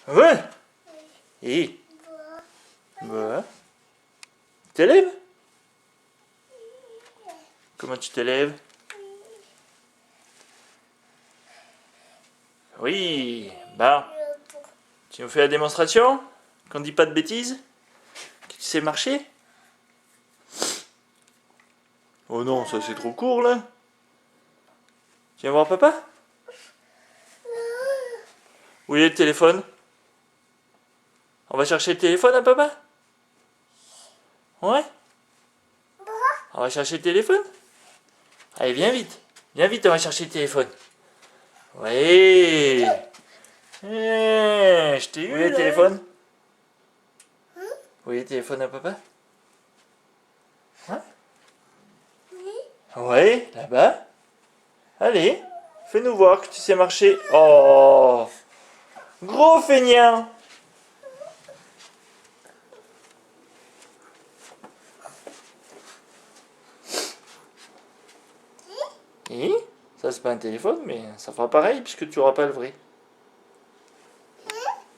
Ouais. Et bah. T'élèves? Comment tu t'élèves? Oui. Bah. Tu nous fais la démonstration? Qu'on dit pas de bêtises? Que tu sais marcher? Oh non, ça c'est trop court là. Tu viens voir papa? Où est le téléphone? On va chercher le téléphone à papa? Ouais? On va chercher le téléphone? Allez, viens vite. Viens vite, on va chercher le téléphone. Ouais. Je t'ai eu. Où est le téléphone? Où est le téléphone à papa? Ouais? Ouais, là-bas. Allez, fais-nous voir que tu sais marcher. Oh, gros feignant. Et ça c'est pas un téléphone, mais ça fera pareil puisque tu auras pas le vrai.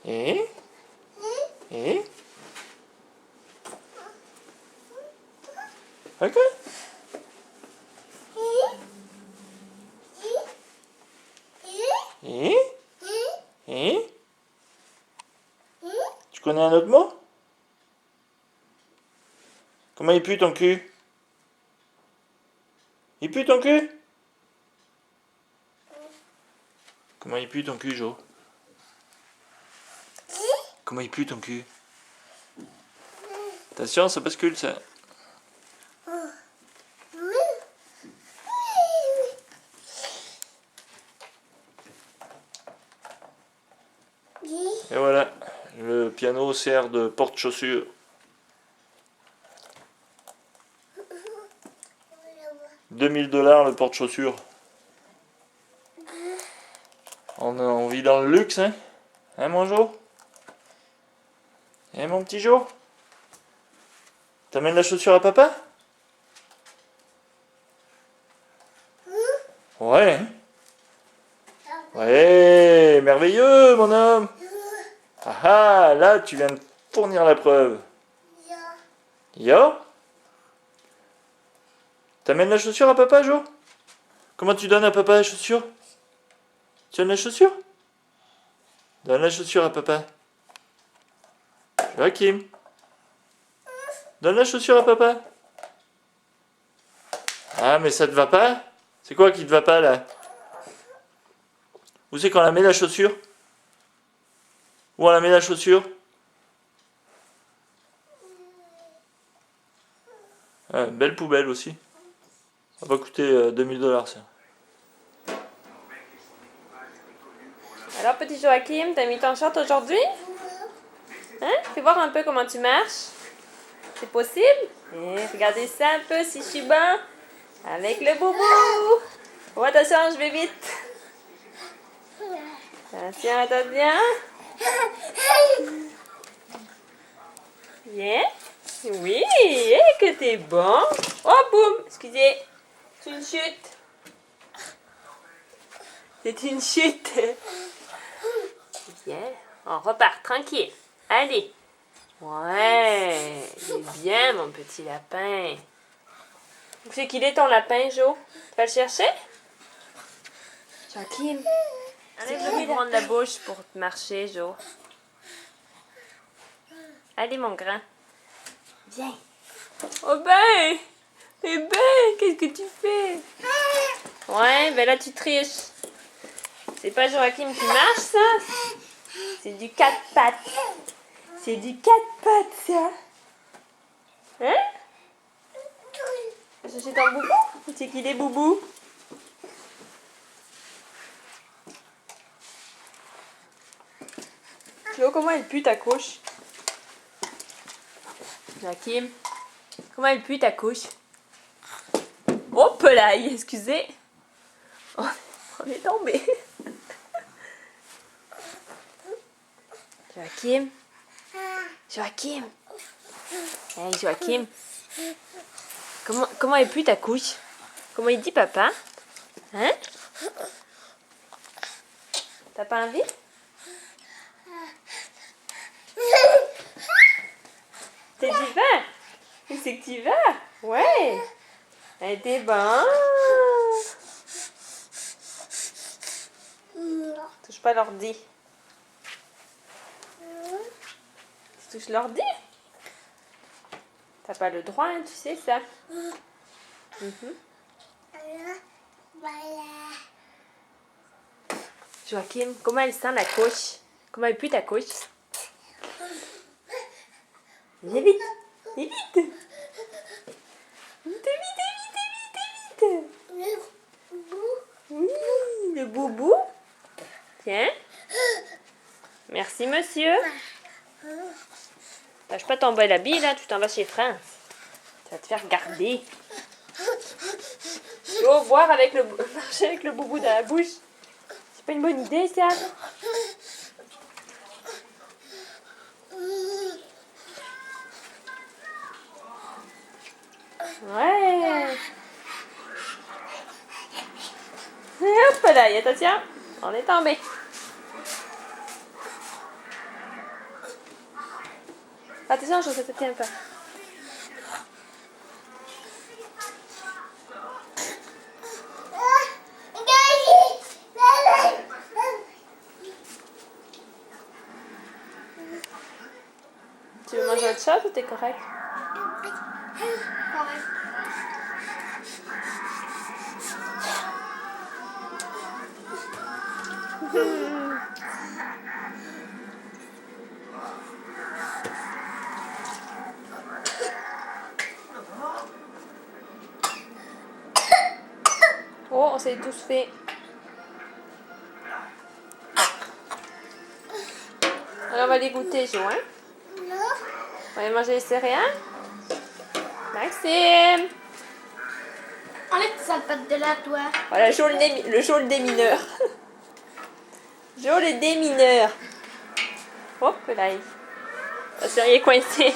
Et ok. Et tu connais un autre mot? Comment il pue ton cul? Il pue ton cul? Comment il pue ton cul, Jo? Comment il pue ton cul? Attention, ça bascule ça. Et voilà, le piano sert de porte-chaussures. $2000 le porte-chaussures. On vit dans le luxe, hein? Hein, mon Jo? Hein, mon petit Jo? T'amènes la chaussure à papa? Ouais. Ouais, merveilleux, mon homme. Ah ah, là, tu viens de fournir la preuve. Yo? T'amènes la chaussure à papa, Jo? Comment tu donnes à papa la chaussure? Tu donnes la chaussure? Donne la chaussure à papa. Joachim. Donne la chaussure à papa. Ah, mais ça te va pas? C'est quoi qui te va pas, là? Où c'est qu'on la met, la chaussure? Où on la met, la chaussure? Ah, belle poubelle aussi. Ça va coûter $2000, ça. Alors, petit Joachim, t'as mis ton short aujourd'hui? Hein? Fais voir un peu comment tu marches. C'est possible? Regardez ça un peu si je suis bon. Avec le boubou. Oh, attention, je vais vite. Attention, attention. Bien. Oui, que t'es bon. Oh, boum. Excusez. C'est une chute. C'est une chute. Bien. On repart tranquille. Allez. Ouais. Il est bien, mon petit lapin. Où c'est qu'il est ton lapin, Jo? Tu vas le chercher? Joachim. Allez, je vais prendre la bouche pour marcher, Jo. Allez, mon grand. Viens. Oh ben! Eh ben, qu'est-ce que tu fais? Ouais, ben là, tu triches. C'est pas Joachim qui marche, ça? C'est du 4 pattes. C'est du 4 pattes, ça. Hein? Tu vas chercher ton boubou? Où c'est qu'il est, boubou? Jo, comment elle pue ta couche? Joachim, comment elle pue ta couche? Oh, pelaille, excusez. Oh, on est tombé. Joachim. Joachim. Hey, Joachim. Comment elle pue ta couche? Comment il dit papa? Hein? T'as pas envie? T'es du vin? C'est que tu vas? Ouais. Elle était bonne. Touche pas l'ordi. Tu touches l'ordi? T'as pas le droit, hein, tu sais ça. Mhm. Joachim, comment elle sent la couche? Comment elle pue ta couche? Viens vite! Viens vite! Vite, vite! Oui, le boubou. Tiens. Merci, monsieur. Lâche pas ton bel habit, là. Tu t'en vas chez France. Tu vas te faire garder. Tu vas boire avec marcher avec le boubou dans la bouche. C'est pas une bonne idée, ça. Ouais. Et hop là, attention. On est tombé. Attention, je ne te tiens pas. Tu veux manger autre chose ou t'es correct? Oh, on s'est tous fait. Alors, on va les goûter, Jo, hein? On va manger les céréales? Maxime! Enlève tes sales pattes de là, toi. Voilà, Jo le démineur. Jo le démineur. Hop là. Ça s'est rien coincé.